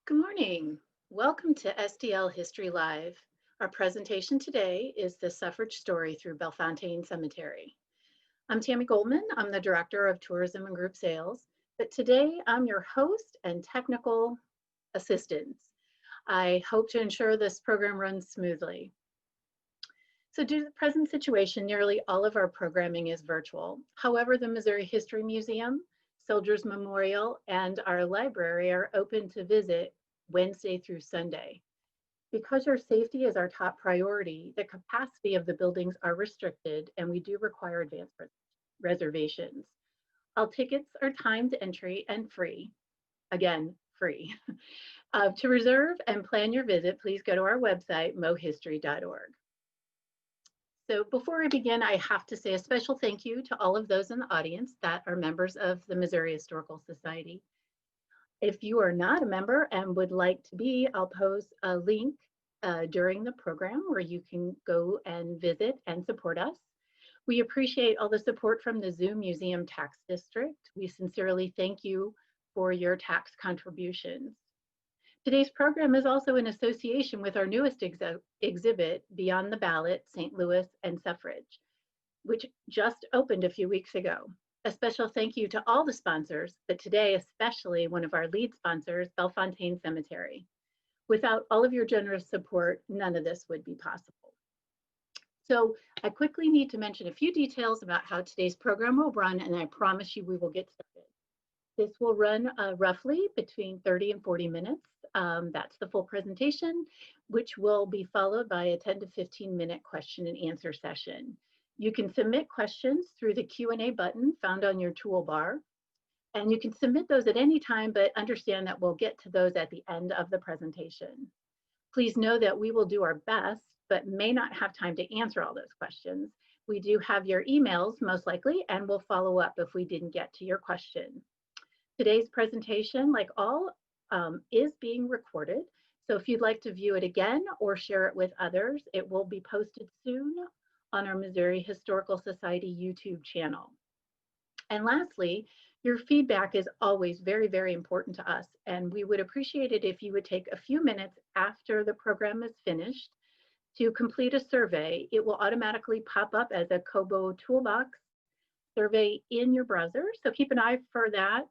Good morning. Welcome to SDL History Live. Our presentation today is the suffrage story through Bellefontaine Cemetery. I'm Tammy Goldman. I'm the Director of Tourism and Group Sales, but today I'm your host and technical assistance. I hope to ensure this program runs smoothly. So due to the present situation, nearly all of our programming is virtual. However, the Missouri History Museum, Soldiers Memorial, and our library are open to visit Wednesday through Sunday. Because your safety is our top priority, the capacity of the buildings are restricted and we do require advance reservations. All tickets are timed entry and free. Again, free. To reserve and plan your visit, please go to our website, mohistory.org. So before I begin, I have to say a special thank you to all of those in the audience that are members of the Missouri Historical Society. If you are not a member and would like to be, I'll post a link during the program where you can go and visit and support us. We appreciate all the support from the Zoo Museum Tax District. We sincerely thank you for your tax contributions. Today's program is also in association with our newest exhibit, Beyond the Ballot, St. Louis and Suffrage, which just opened a few weeks ago. A special thank you to all the sponsors, but today especially one of our lead sponsors, Bellefontaine Cemetery. Without all of your generous support, none of this would be possible. So I quickly need to mention a few details about how today's program will run, and I promise you we will get started. This will run roughly between 30 and 40 minutes. That's the full presentation, which will be followed by a 10 to 15-minute question and answer session. You can submit questions through the Q&A button found on your toolbar, and you can submit those at any time, but understand that we'll get to those at the end of the presentation. Please know that we will do our best, but may not have time to answer all those questions. We do have your emails, most likely, and we'll follow up if we didn't get to your question. Today's presentation, like all, is being recorded. So if you'd like to view it again or share it with others, it will be posted soon on our Missouri Historical Society YouTube channel. And lastly, your feedback is always very, very important to us. And we would appreciate it if you would take a few minutes after the program is finished to complete a survey. It will automatically pop up as a Kobo Toolbox survey in your browser. So keep an eye for that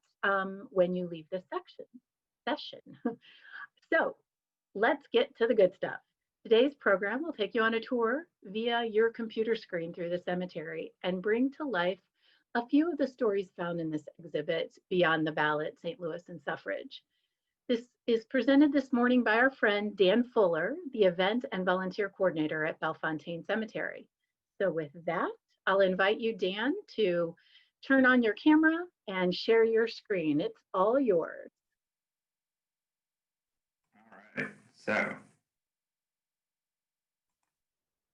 when you leave this session. So let's get to the good stuff. Today's program will take you on a tour via your computer screen through the cemetery and bring to life a few of the stories found in this exhibit, Beyond the Ballot, St. Louis and Suffrage. This is presented this morning by our friend Dan Fuller, the event and volunteer coordinator at Bellefontaine Cemetery. So with that, I'll invite you, Dan, to turn on your camera and share your screen. It's all yours. All right, so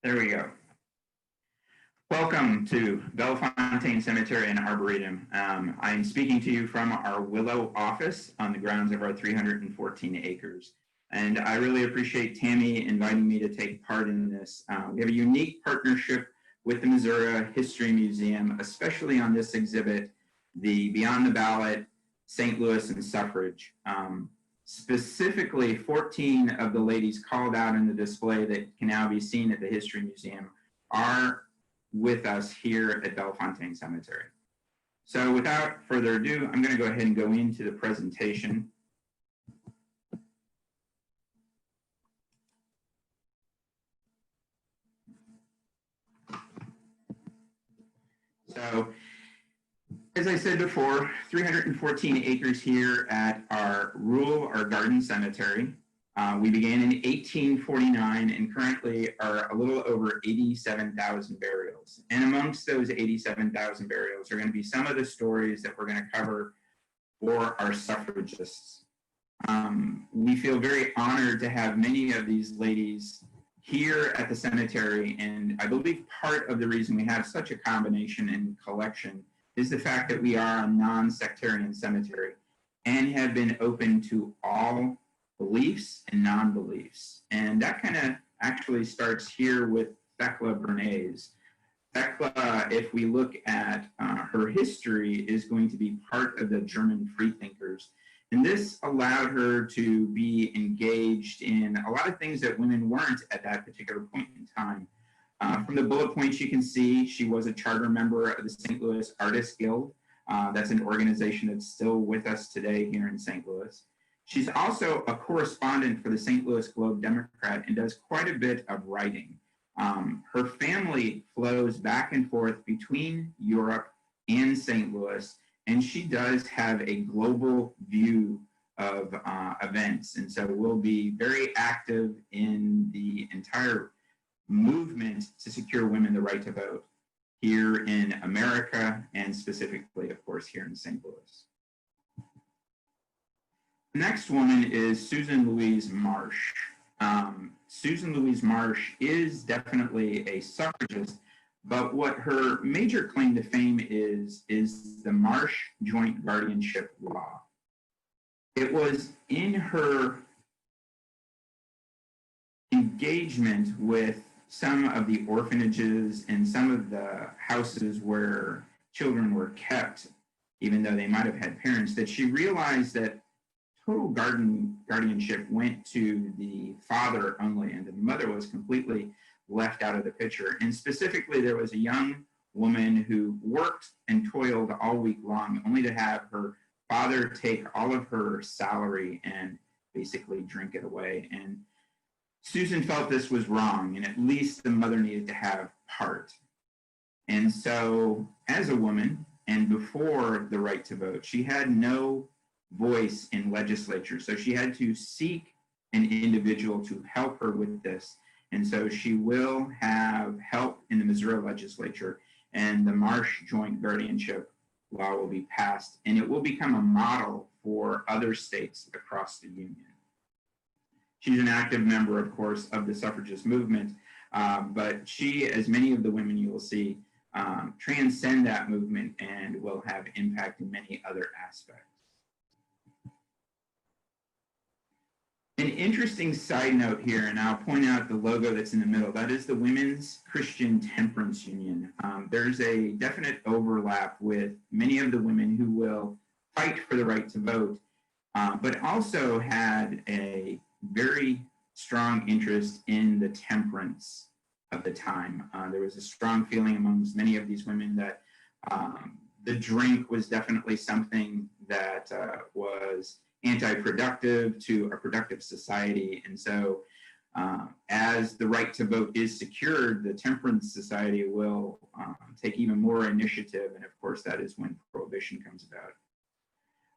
there we go. Welcome to Bellefontaine Cemetery and Arboretum. I'm speaking to you from our Willow office on the grounds of our 314 acres. And I really appreciate Tammy inviting me to take part in this. We have a unique partnership with the Missouri History Museum, especially on this exhibit, the Beyond the Ballot, St. Louis and Suffrage. Specifically, 14 of the ladies called out in the display that can now be seen at the History Museum are with us here at Bellefontaine Cemetery. So without further ado, I'm going to go ahead and go into the presentation. So, as I said before, 314 acres here at our garden cemetery. We began in 1849 and currently are a little over 87,000 burials. And amongst those 87,000 burials are going to be some of the stories that we're going to cover for our suffragists. We feel very honored to have many of these ladies here at the cemetery, and I believe part of the reason we have such a combination and collection is the fact that we are a non-sectarian cemetery and have been open to all beliefs and non-beliefs. And that kind of actually starts here with Thekla Bernays. Thekla, if we look at her history, is going to be part of the German freethinkers. And this allowed her to be engaged in a lot of things that women weren't at that particular point in time. From the bullet points you can see, she was a charter member of the St. Louis Artists Guild. That's an organization that's still with us today here in St. Louis. She's also a correspondent for the St. Louis Globe-Democrat and does quite a bit of writing. Her family flows back and forth between Europe and St. Louis, and she does have a global view of events. And so will be very active in the entire movement to secure women the right to vote here in America, and specifically, of course, here in St. Louis. The next woman is Susan Louise Marsh. Susan Louise Marsh is definitely a suffragist, but what her major claim to fame is the Marsh Joint Guardianship Law. It was in her engagement with some of the orphanages and some of the houses where children were kept, even though they might have had parents, that she realized that total guardianship went to the father only, and the mother was completely left out of the picture. And specifically, there was a young woman who worked and toiled all week long, only to have her father take all of her salary and basically drink it away. And Susan felt this was wrong, and at least the mother needed to have part. And so, as a woman, and before the right to vote, she had no voice in legislature. So she had to seek an individual to help her with this. And so she will have help in the Missouri legislature, and the Marsh Joint Guardianship Law will be passed, and it will become a model for other states across the Union. She's an active member, of course, of the suffragist movement, but she, as many of the women you will see, transcend that movement and will have impact in many other aspects. An interesting side note here, and I'll point out the logo that's in the middle, that is the Women's Christian Temperance Union. There's a definite overlap with many of the women who will fight for the right to vote, but also had a very strong interest in the temperance of the time. There was a strong feeling amongst many of these women that the drink was definitely something that was anti-productive to a productive society. And so as the right to vote is secured, the Temperance Society will take even more initiative. And of course, that is when Prohibition comes about.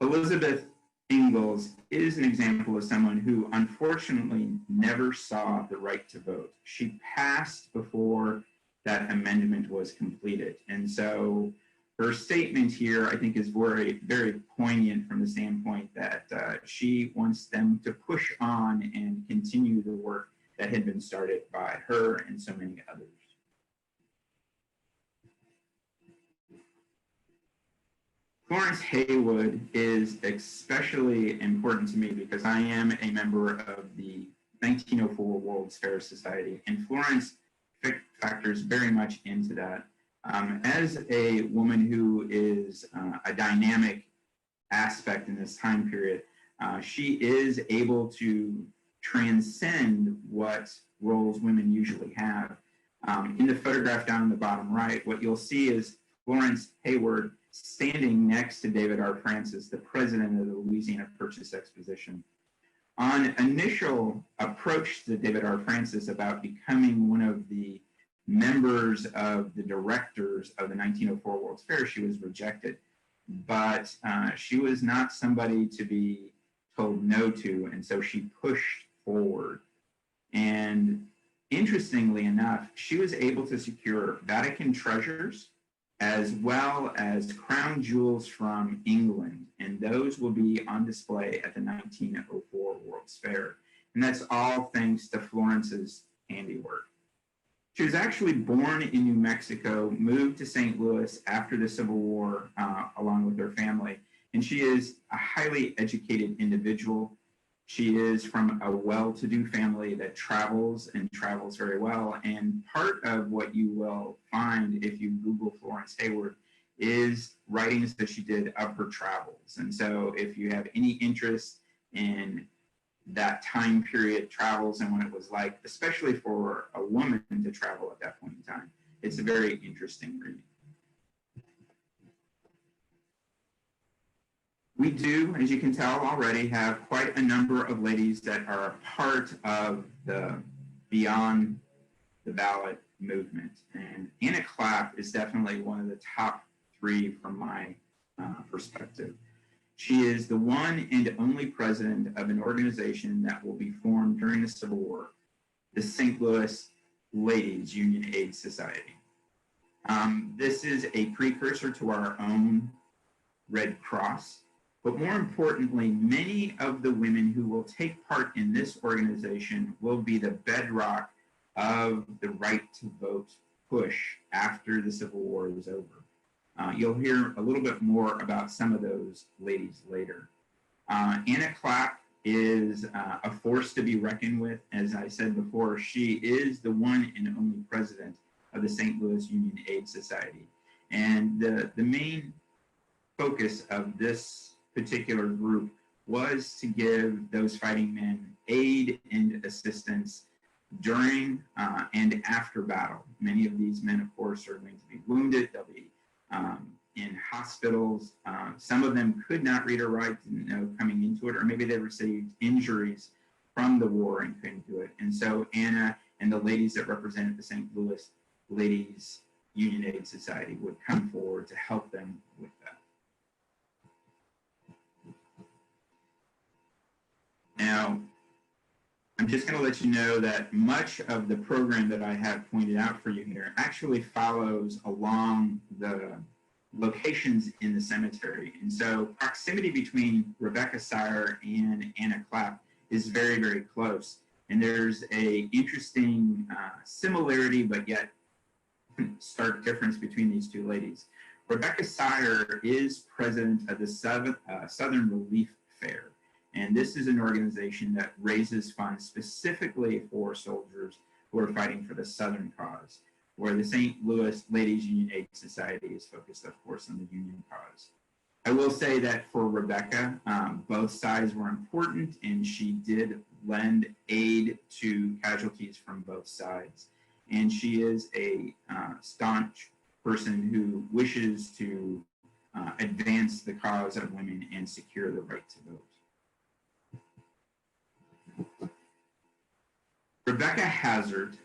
Elizabeth Ingalls is an example of someone who unfortunately never saw the right to vote. She passed before that amendment was completed. And so her statement here, I think, is very, very poignant from the standpoint that she wants them to push on and continue the work that had been started by her and so many others. Florence Haywood is especially important to me because I am a member of the 1904 World's Fair Society, and Florence factors very much into that. As a woman who is a dynamic aspect in this time period, she is able to transcend what roles women usually have. In the photograph down in the bottom right, what you'll see is Florence Haywood standing next to David R. Francis, the president of the Louisiana Purchase Exposition. On initial approach to David R. Francis about becoming one of the members of the directors of the 1904 World's Fair, she was rejected. But she was not somebody to be told no to, and so she pushed forward. And interestingly enough, she was able to secure Vatican treasures as well as crown jewels from England, and those will be on display at the 1904 World's Fair. And that's all thanks to Florence's handiwork. She was actually born in New Mexico, moved to St. Louis after the Civil War along with her family, and she is a highly educated individual. She is from a well-to-do family that travels and travels very well. And part of what you will find if you Google Florence Haywood is writings that she did of her travels. And so if you have any interest in that time period travels and what it was like, especially for a woman to travel at that point in time, it's a very interesting read. We do, as you can tell already, have quite a number of ladies that are a part of the Beyond the Ballot movement. And Anna Clapp is definitely one of the top three from my perspective. She is the one and only president of an organization that will be formed during the Civil War, the St. Louis Ladies Union Aid Society. This is a precursor to our own Red Cross. But more importantly, many of the women who will take part in this organization will be the bedrock of the right to vote push after the Civil War is over. You'll hear a little bit more about some of those ladies later. Anna Clapp is a force to be reckoned with. As I said before, she is the one and only president of the St. Louis Union Aid Society. And the main focus of this particular group was to give those fighting men aid and assistance during and after battle. Many of these men, of course, are going to be wounded. They'll be in hospitals. Some of them could not read or write, didn't know coming into it, or maybe they received injuries from the war and couldn't do it. And so Anna and the ladies that represented the St. Louis Ladies Union Aid Society would come forward to help them with that. Now, I'm just going to let you know that much of the program that I have pointed out for you here actually follows along the locations in the cemetery. And so proximity between Rebecca Sire and Anna Clapp is very, very close. And there's a interesting similarity, but yet stark difference between these two ladies. Rebecca Sire is president of the Southern Relief Fair. And this is an organization that raises funds specifically for soldiers who are fighting for the Southern cause, where the St. Louis Ladies Union Aid Society is focused, of course, on the Union cause. I will say that for Rebecca, both sides were important, and she did lend aid to casualties from both sides. And she is a staunch person who wishes to advance the cause of women and secure the right to vote. Rebecca Hazard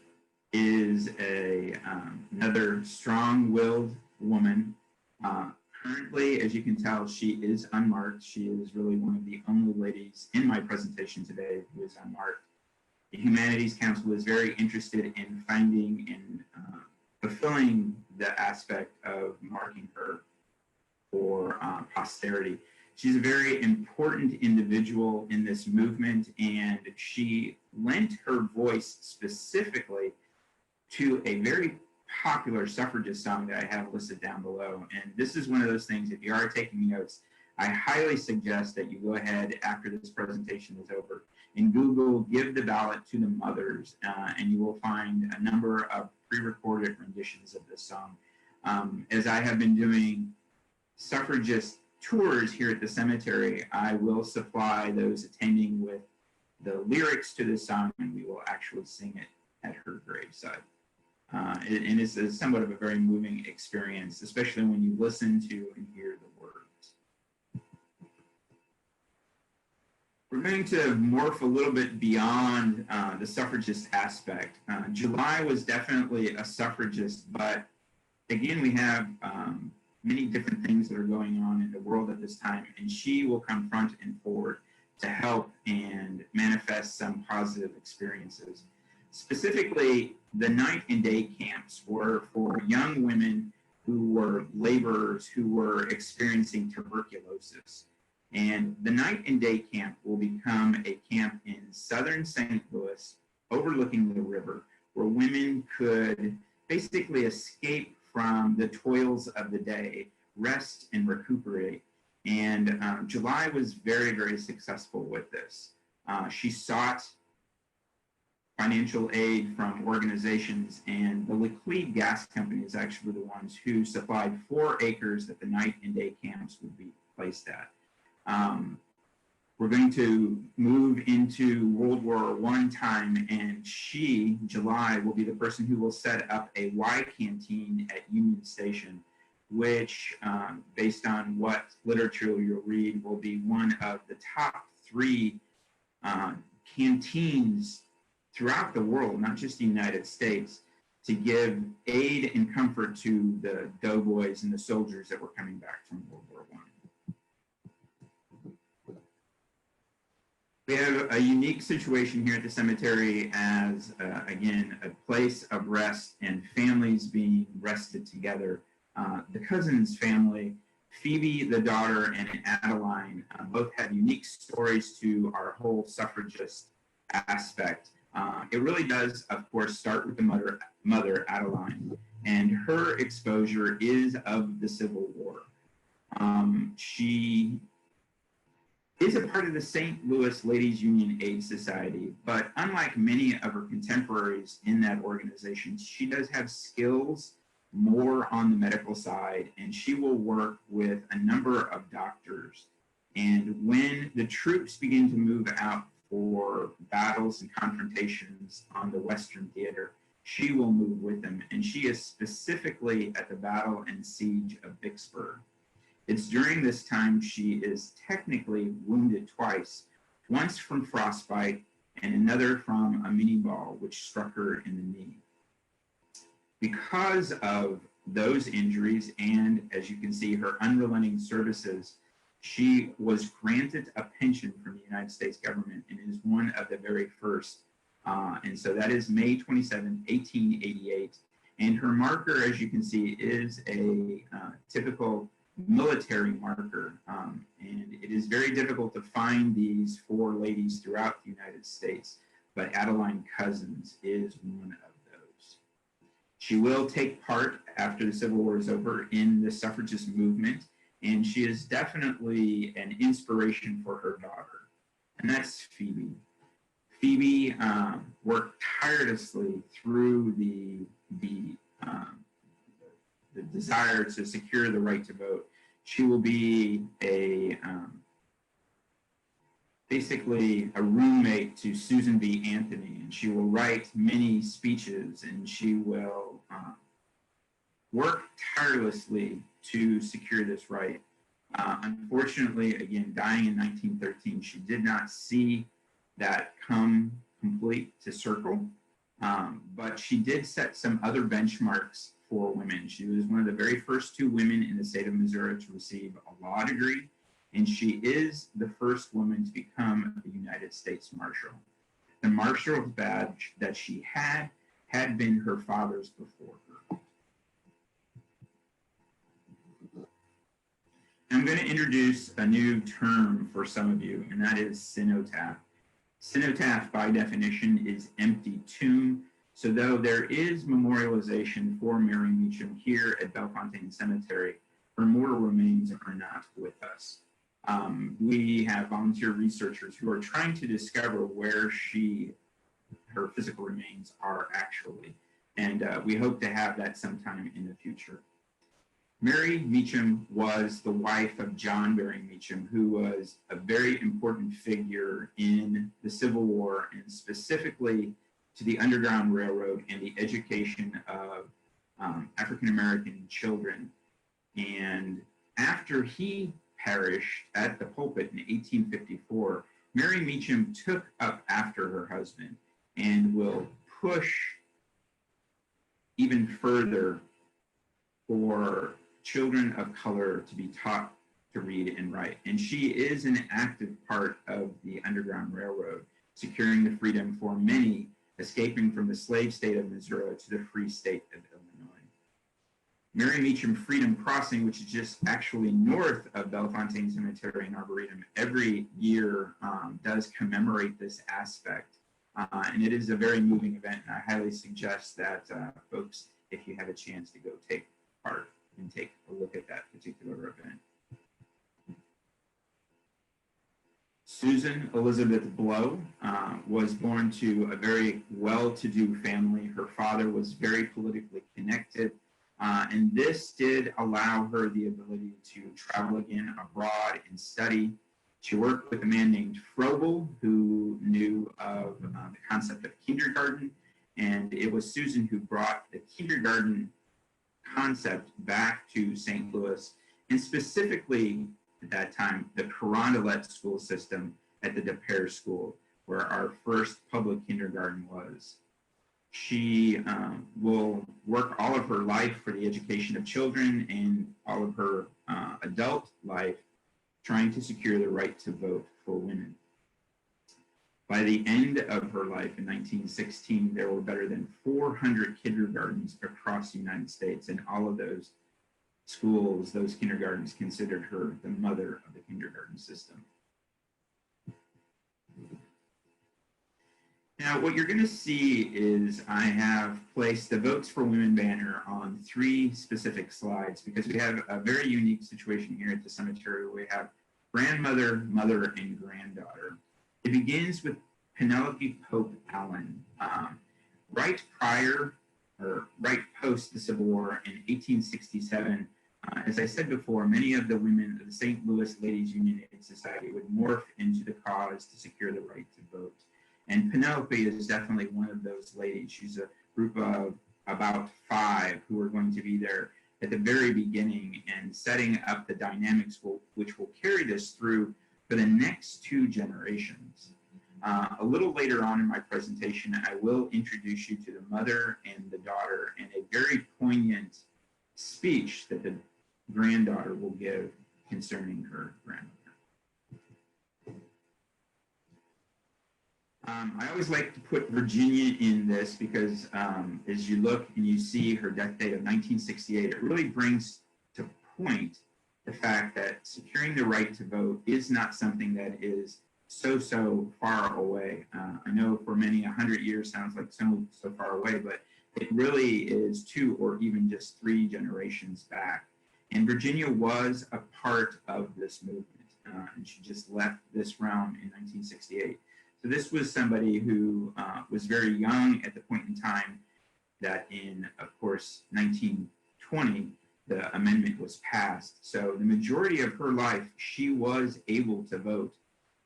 is another strong-willed woman. Currently, as you can tell, she is unmarked. She is really one of the only ladies in my presentation today who is unmarked. The Humanities Council is very interested in finding and fulfilling the aspect of marking her for posterity. She's a very important individual in this movement, and she lent her voice specifically to a very popular suffragist song that I have listed down below. And this is one of those things, if you are taking notes, I highly suggest that you go ahead after this presentation is over and Google "Give the Ballot to the Mothers," and you will find a number of pre-recorded renditions of this song. As I have been doing suffragist tours here at the cemetery, I will supply those attending with the lyrics to this song, and we will actually sing it at her graveside. And it's somewhat of a very moving experience, especially when you listen to and hear the words. We're going to morph a little bit beyond the suffragist aspect. July was definitely a suffragist, but again, we have many different things that are going on in the world at this time, and she will come front and forward to help and manifest some positive experiences. Specifically, the night and day camps were for young women who were laborers who were experiencing tuberculosis. And the night and day camp will become a camp in southern St. Louis, overlooking the river, where women could basically escape from the toils of the day, rest and recuperate. And July was very, very successful with this. She sought financial aid from organizations, and the Laclede Gas Company is actually the ones who supplied 4 acres that the night and day camps would be placed at. We're going to move into World War I time, and she, July, will be the person who will set up a Y canteen at Union Station, which, based on what literature you'll read, will be one of the top 3 canteens throughout the world, not just the United States, to give aid and comfort to the doughboys and the soldiers that were coming back from World War I. We have a unique situation here at the cemetery as, again, a place of rest and families being rested together. The Cousins family, Phoebe, the daughter, and Adeline, both have unique stories to our whole suffragist aspect. It really does, of course, start with the mother, Adeline, and her exposure is of the Civil War. She is a part of the St. Louis Ladies Union Aid Society, but unlike many of her contemporaries in that organization, she does have skills more on the medical side, and she will work with a number of doctors. And when the troops begin to move out for battles and confrontations on the Western Theater, she will move with them, and she is specifically at the Battle and Siege of Vicksburg. It's during this time she is technically wounded twice, once from frostbite and another from a mini ball, which struck her in the knee. Because of those injuries and, as you can see, her unrelenting services, she was granted a pension from the United States government and is one of the very first. And so that is May 27, 1888. And her marker, as you can see, is a typical military marker, and it is very difficult to find these 4 ladies throughout the United States, but Adeline Cousins is one of those. She will take part after the Civil War is over in the suffragist movement, and she is definitely an inspiration for her daughter, and that's Phoebe. Phoebe worked tirelessly through the desire to secure the right to vote. She will be basically a roommate to Susan B. Anthony, and she will write many speeches, and she will work tirelessly to secure this right. Unfortunately, again, dying in 1913, she did not see that come complete to circle, but she did set some other benchmarks for women. She was one of the very first 2 women in the state of Missouri to receive a law degree, and she is the first woman to become a United States Marshal. The Marshal's badge that she had been her father's before her. I'm going to introduce a new term for some of you, and that is cenotaph. Cenotaph, by definition, is empty tomb. So though there is memorialization for Mary Meacham here at Bellefontaine Cemetery, her mortal remains are not with us. We have volunteer researchers who are trying to discover where her physical remains are actually, and we hope to have that sometime in the future. Mary Meacham was the wife of John Berry Meacham, who was a very important figure in the Civil War, and specifically to the Underground Railroad and the education of African-American children. And after he perished at the pulpit in 1854, Mary Meacham took up after her husband and will push even further for children of color to be taught to read and write. And she is an active part of the Underground Railroad, securing the freedom for many escaping from the slave state of Missouri to the free state of Illinois. Mary Meacham Freedom Crossing, which is just actually north of Bellefontaine Cemetery and Arboretum, every year does commemorate this aspect. And it is a very moving event, and I highly suggest that folks, if you have a chance, to go take part and take a look at that particular event. Susan Elizabeth Blow was born to a very well-to-do family. Her father was very politically connected, and this did allow her the ability to travel again abroad and study. She worked with a man named Froebel, who knew of the concept of kindergarten, and it was Susan who brought the kindergarten concept back to St. Louis, and specifically at that time, the Carondelet school system at the Des Peres School, where our first public kindergarten was. She will work all of her life for the education of children and all of her adult life trying to secure the right to vote for women. By the end of her life in 1916, there were better than 400 kindergartens across the United States, and all of those schools, those kindergartens, considered her the mother of the kindergarten system. Now, what you're going to see is I have placed the Votes for Women banner on 3 specific slides because we have a very unique situation here at the cemetery where we have grandmother, mother, and granddaughter. It begins with Penelope Pope Allen. Right prior, or right post the Civil War in 1867, as I said before, many of the women of the St. Louis Ladies Union Aid Society would morph into the cause to secure the right to vote. And Penelope is definitely one of those ladies. She's a group of about 5 who are going to be there at the very beginning and setting up the dynamics which will carry this through for the next 2 generations. A little later on in my presentation, I will introduce you to the mother and the daughter in a very poignant speech that the granddaughter will give concerning her grandmother. I always like to put Virginia in this because as you look and you see her death date of 1968, it really brings to point the fact that securing the right to vote is not something that is so far away. I know for many 100 years sounds like so far away, but it really is 2 or even just 3 generations back. And Virginia was a part of this movement, and she just left this realm in 1968. So this was somebody who was very young at the point in time that in, of course, 1920, the amendment was passed. So the majority of her life, she was able to vote.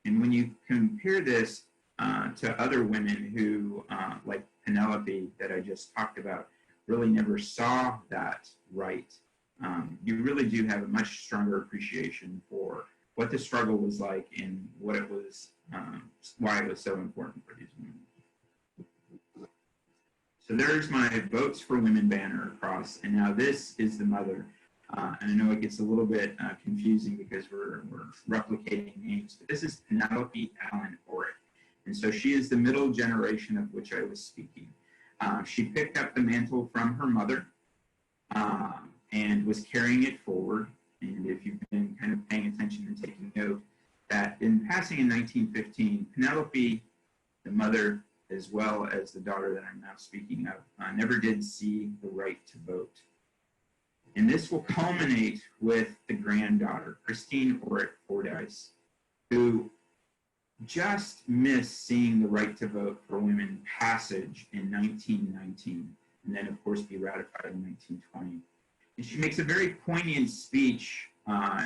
And when you compare this to other women who, like Penelope that I just talked about, really never saw that right, you really do have a much stronger appreciation for what the struggle was like and what it was, why it was so important for these women. So there's my Votes for Women banner across, and now this is the mother. And I know it gets a little bit confusing because we're replicating names, but this is Penelope Allen Orrick. And so she is the middle generation of which I was speaking. She picked up the mantle from her mother and was carrying it forward. And if you've been kind of paying attention and taking note, that in passing in 1915, Penelope, the mother, as well as the daughter that I'm now speaking of, never did see the right to vote. And this will culminate with the granddaughter, Christine Orrick Fordyce, who just missed seeing the right to vote for women passage in 1919, and then, of course, be ratified in 1920. And she makes a very poignant speech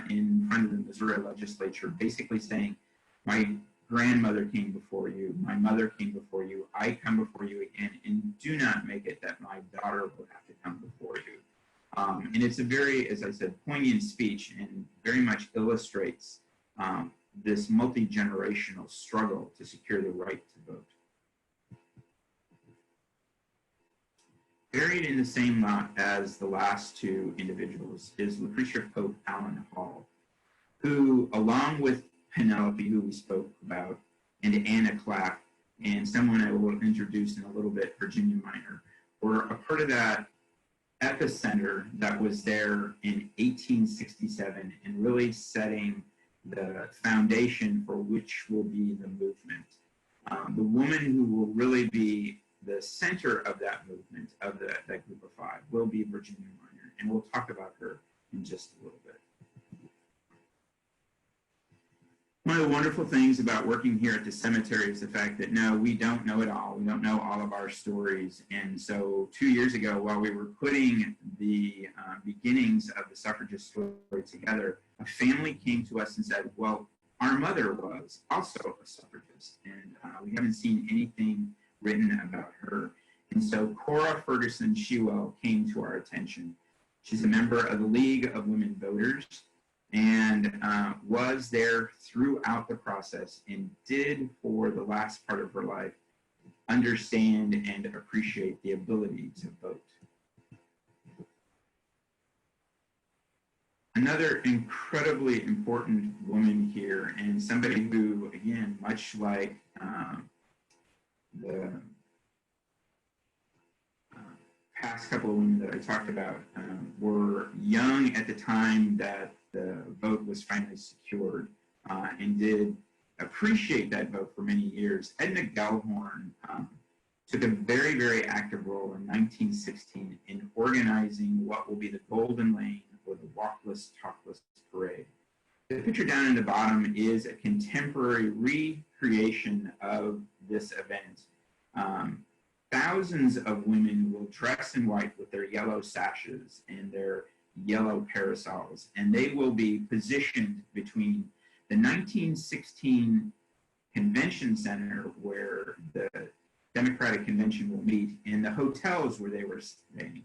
in front of the Missouri legislature, basically saying, my grandmother came before you, my mother came before you, I come before you again, and do not make it that my daughter will have to come before you. And it's a very, as I said, poignant speech and very much illustrates this multi-generational struggle to secure the right to vote. Buried in the same lot as the last 2 individuals is Lucretia Pope Allen Hall, who, along with Penelope, who we spoke about, and Anna Clapp, and someone I will introduce in a little bit, Virginia Minor, were a part of that epicenter that was there in 1867 and really setting the foundation for which will be the movement. The woman who will really be the center of that movement, of that group of 5, will be Virginia Minor, and we'll talk about her in just a little bit. One of the wonderful things about working here at the cemetery is the fact that no, we don't know it all. We don't know all of our stories. And so 2 years ago, while we were putting the beginnings of the suffragist story together, a family came to us and said, well, our mother was also a suffragist, and we haven't seen anything written about her. And so Cora Ferguson Shewell came to our attention. She's a member of the League of Women Voters, and was there throughout the process and did, for the last part of her life, understand and appreciate the ability to vote. Another incredibly important woman here, and somebody who, again, much like the past couple of women that I talked about, were young at the time that the vote was finally secured, and did appreciate that vote for many years. Edna Gellhorn took a very, very active role in 1916 in organizing what will be the Golden Lane, or the Walkless, Talkless Parade. The picture down in the bottom is a contemporary recreation of this event. Thousands of women will dress in white with their yellow sashes and their yellow parasols, and they will be positioned between the 1916 Convention Center, where the Democratic Convention will meet, and the hotels where they were staying.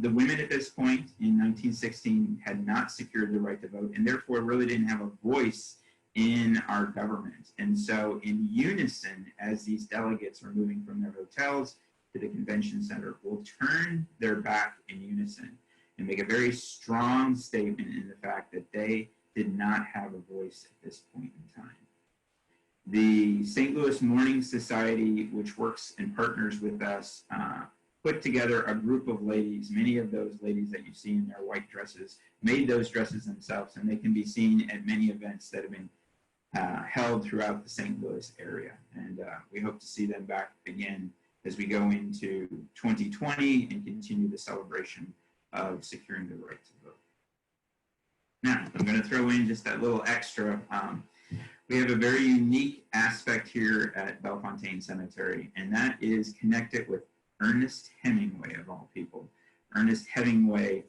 The women at this point in 1916 had not secured the right to vote, and therefore really didn't have a voice in our government. And so in unison, as these delegates are moving from their hotels to the convention center, will turn their back in unison and make a very strong statement in the fact that they did not have a voice at this point in time. The St. Louis Mourning Society, which works and partners with us, put together a group of ladies. Many of those ladies that you see in their white dresses made those dresses themselves, and they can be seen at many events that have been held throughout the St. Louis area. And we hope to see them back again as we go into 2020 and continue the celebration of securing the right to vote. Now, I'm going to throw in just that little extra. We have a very unique aspect here at Bellefontaine Cemetery, and that is connected with Ernest Hemingway, of all people. Ernest Hemingway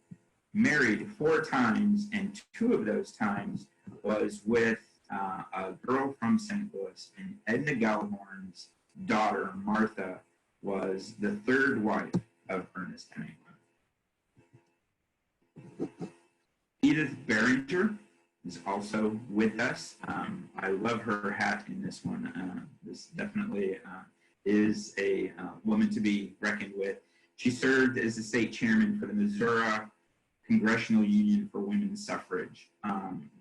married 4 times, and 2 of those times was with a girl from St. Louis, and Edna Gellhorn's daughter, Martha, was the 3rd wife of Ernest Hemingway. Edith Beringer is also with us. I love her hat in this one. This definitely is a woman to be reckoned with. She served as the state chairman for the Missouri Congressional Union for Women's Suffrage.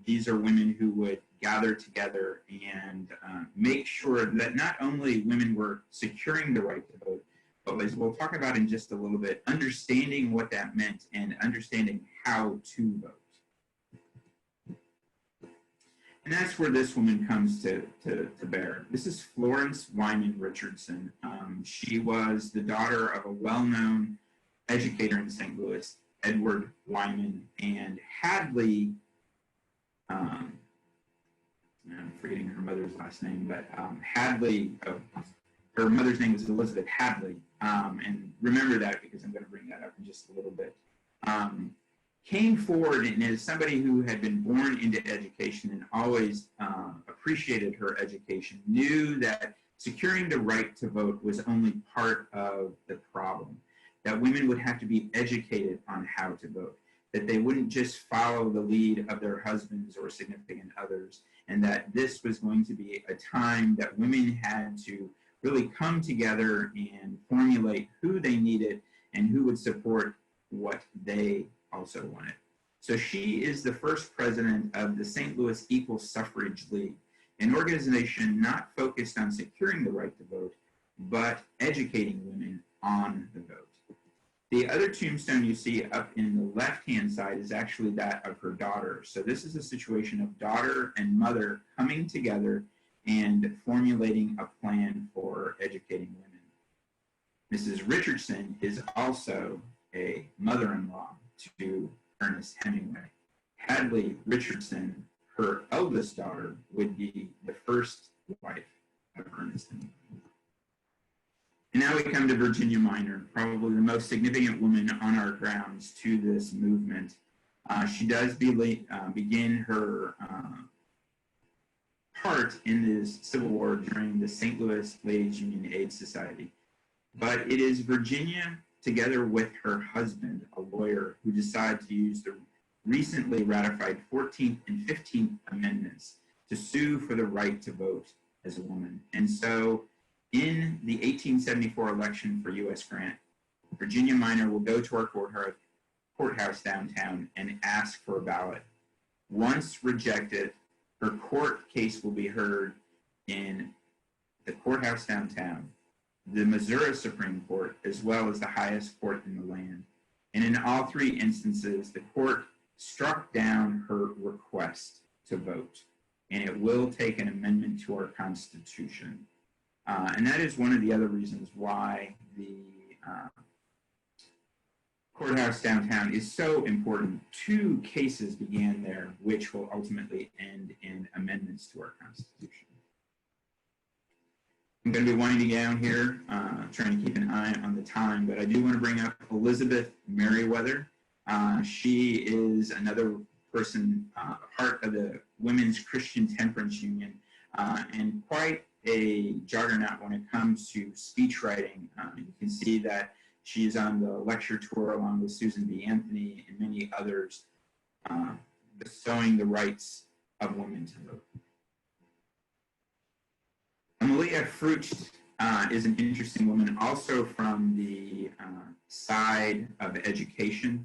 These are women who would gather together and make sure that not only women were securing the right to vote, but as we'll talk about in just a little bit, understanding what that meant and understanding how to vote. And that's where this woman comes to bear. This is Florence Wyman Richardson. She was the daughter of a well-known educator in St. Louis, Edward Wyman, and Hadley, I'm forgetting her mother's last name, but Hadley, her mother's name was Elizabeth Hadley, and remember that because I'm going to bring that up in just a little bit. Came forward and as somebody who had been born into education and always appreciated her education, knew that securing the right to vote was only part of the problem, that women would have to be educated on how to vote, that they wouldn't just follow the lead of their husbands or significant others, and that this was going to be a time that women had to really come together and formulate who they needed and who would support what they also wanted. So she is the first president of the St. Louis Equal Suffrage League, an organization not focused on securing the right to vote, but educating women on the vote. The other tombstone you see up in the left-hand side is actually that of her daughter. So this is a situation of daughter and mother coming together and formulating a plan for educating women. Mrs. Richardson is also a mother-in-law to Ernest Hemingway. Hadley Richardson, her eldest daughter would be the first wife of Ernest Hemingway. And now we come to Virginia Minor, probably the most significant woman on our grounds to this movement. She does begin her part in this Civil War during the St. Louis Ladies Union Aid Society. But it is Virginia, together with her husband, a lawyer, who decide to use the recently ratified 14th and 15th Amendments to sue for the right to vote as a woman. And so in the 1874 election for U.S. Grant, Virginia Minor will go to our courthouse downtown and ask for a ballot. Once rejected, her court case will be heard in the courthouse downtown, the Missouri Supreme Court, as well as the highest court in the land. And in all three instances, the court struck down her request to vote, and it will take an amendment to our Constitution. And that is one of the other reasons why the courthouse downtown is so important. 2 cases began there, which will ultimately end in amendments to our Constitution. I'm going to be winding down here, trying to keep an eye on the time, but I do want to bring up Elizabeth Merriweather. She is another person, part of the Women's Christian Temperance Union, and quite a juggernaut when it comes to speech writing. You can see that she's on the lecture tour along with Susan B. Anthony and many others, bestowing the rights of women to vote. Amalia Frucht is an interesting woman, also from the side of education.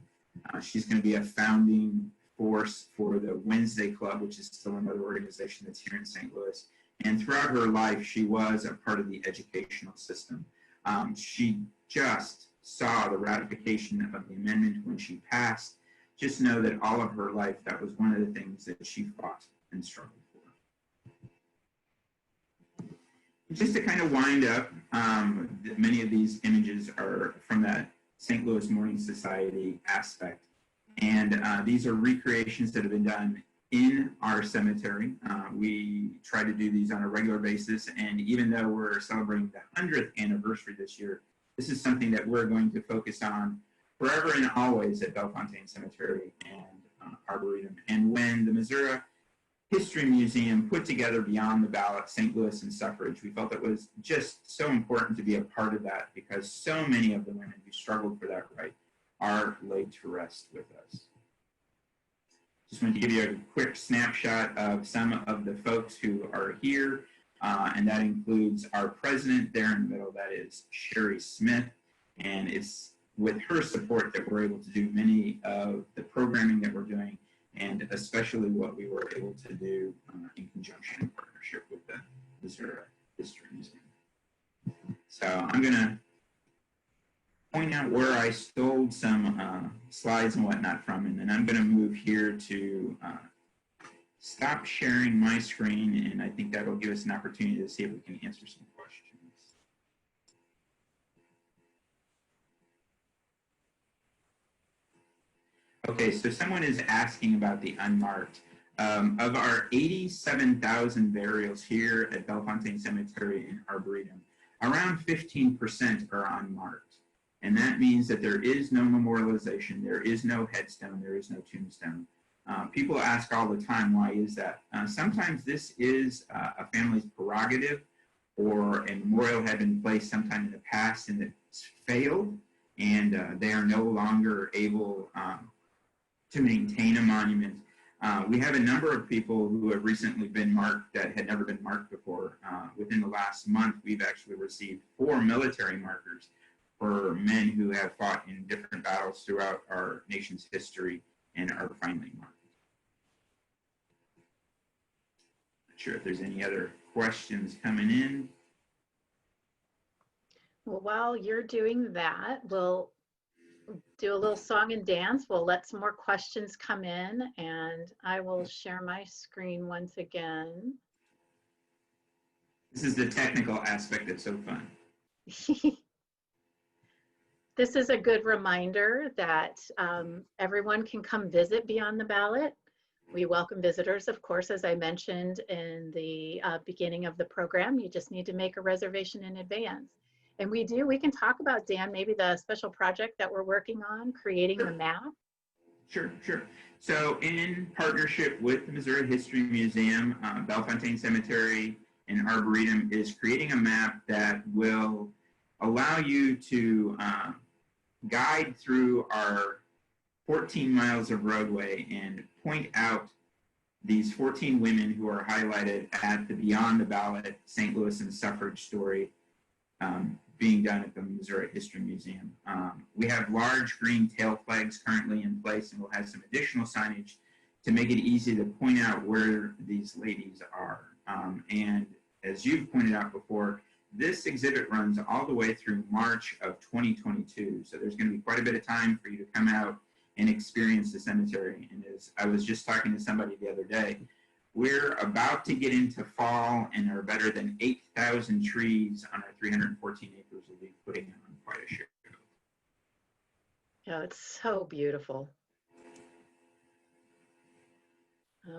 She's going to be a founding force for the Wednesday Club, which is still another organization that's here in St. Louis. And throughout her life, she was a part of the educational system. She just saw the ratification of the amendment when she passed. Just know that all of her life, that was one of the things that she fought and struggled for. Just to kind of wind up, many of these images are from that St. Louis Morning Society aspect. And these are recreations that have been done in our cemetery. We try to do these on a regular basis, and even though we're celebrating the 100th anniversary this year, this is something that we're going to focus on forever and always at Bellefontaine Cemetery and Arboretum. And when the Missouri History Museum put together Beyond the Ballot, St. Louis and Suffrage, we felt it was just so important to be a part of that because so many of the women who struggled for that right are laid to rest with us. Just wanted to give you a quick snapshot of some of the folks who are here, and that includes our president there in the middle, that is Sherry Smith, and it's with her support that we're able to do many of the programming that we're doing, and especially what we were able to do in conjunction and partnership with the Missouri History Museum. So I'm going to point out where I stole some slides and whatnot from, and then I'm going to move here to stop sharing my screen, and I think that'll give us an opportunity to see if we can answer some questions. Okay, so someone is asking about the unmarked. Of our 87,000 burials here at Bellefontaine Cemetery in Arboretum, around 15% are unmarked. And that means that there is no memorialization, there is no headstone, there is no tombstone. People ask all the time, why is that? Sometimes this is a family's prerogative, or a memorial had been placed sometime in the past and it's failed, and they are no longer able to maintain a monument. We have a number of people who have recently been marked that had never been marked before. Within the last month, we've actually received 4 military markers for men who have fought in different battles throughout our nation's history and are finally marked. Not sure if there's any other questions coming in. Well, while you're doing that, we'll do a little song and dance. We'll let some more questions come in, and I will share my screen once again. This is the technical aspect that's so fun. This is a good reminder that everyone can come visit Beyond the Ballot. We welcome visitors, of course, as I mentioned in the beginning of the program. You just need to make a reservation in advance. And we can talk about, Dan, maybe the special project that we're working on, creating the map. Sure, sure. So in partnership with the Missouri History Museum, Bellefontaine Cemetery and Arboretum is creating a map that will allow you to guide through our 14 miles of roadway and point out these 14 women who are highlighted at the Beyond the Ballot St. Louis and Suffrage story being done at the Missouri History Museum. We have large green tail flags currently in place, and we'll have some additional signage to make it easy to point out where these ladies are. And as you've pointed out before, this exhibit runs all the way through March of 2022. So there's going to be quite a bit of time for you to come out and experience the cemetery. And as I was just talking to somebody the other day, we're about to get into fall, and there are better than 8,000 trees on our 314 acres. We'll be putting on quite a show. Yeah, it's so beautiful.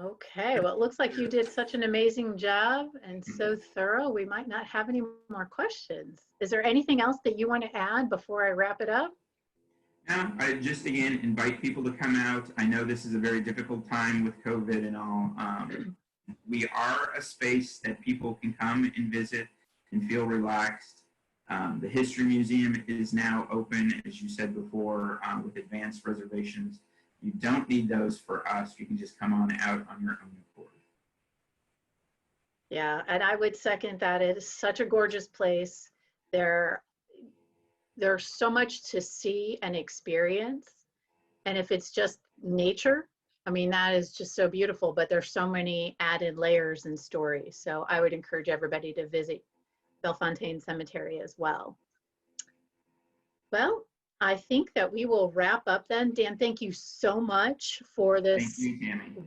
Okay, well, it looks like you did such an amazing job and so thorough. We might not have any more questions. Is there anything else that you want to add before I wrap it up? No, I just again invite people to come out. I know this is a very difficult time with COVID and all. We are a space that people can come and visit and feel relaxed. The History Museum is now open, as you said before, with advanced reservations. You don't need those for us. You can just come on out on your own accord. Yeah, and I would second that. It is such a gorgeous place. There's so much to see and experience. And if it's just nature, I mean, that is just so beautiful, but there's so many added layers and stories. So I would encourage everybody to visit Bellefontaine Cemetery as well. Well, I think that we will wrap up then. Dan, thank you so much for this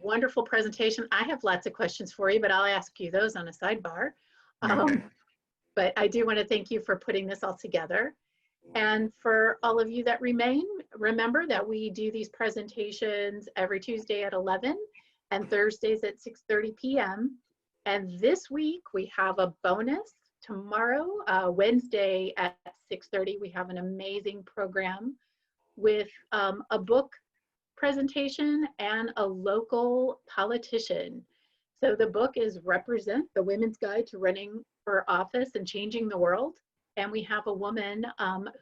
wonderful presentation. I have lots of questions for you, but I'll ask you those on a sidebar. Okay. But I do want to thank you for putting this all together. And for all of you that remain, remember that we do these presentations every Tuesday at 11 and Thursdays at 6:30 p.m. And this week we have a bonus. Tomorrow, Wednesday at 6:30, we have an amazing program with a book presentation and a local politician. So the book is Represent, the Women's Guide to Running for Office and Changing the World. And we have a woman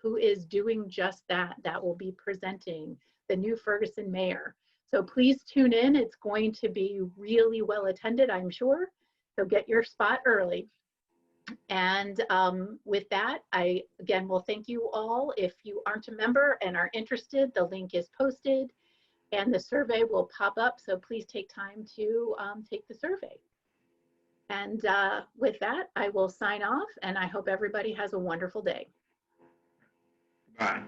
who is doing just that, that will be presenting, the new Ferguson mayor. So please tune in. It's going to be really well attended, I'm sure. So get your spot early. And with that, I again will thank you all. If you aren't a member and are interested, the link is posted and the survey will pop up. So please take time to take the survey. And with that, I will sign off and I hope everybody has a wonderful day. Bye.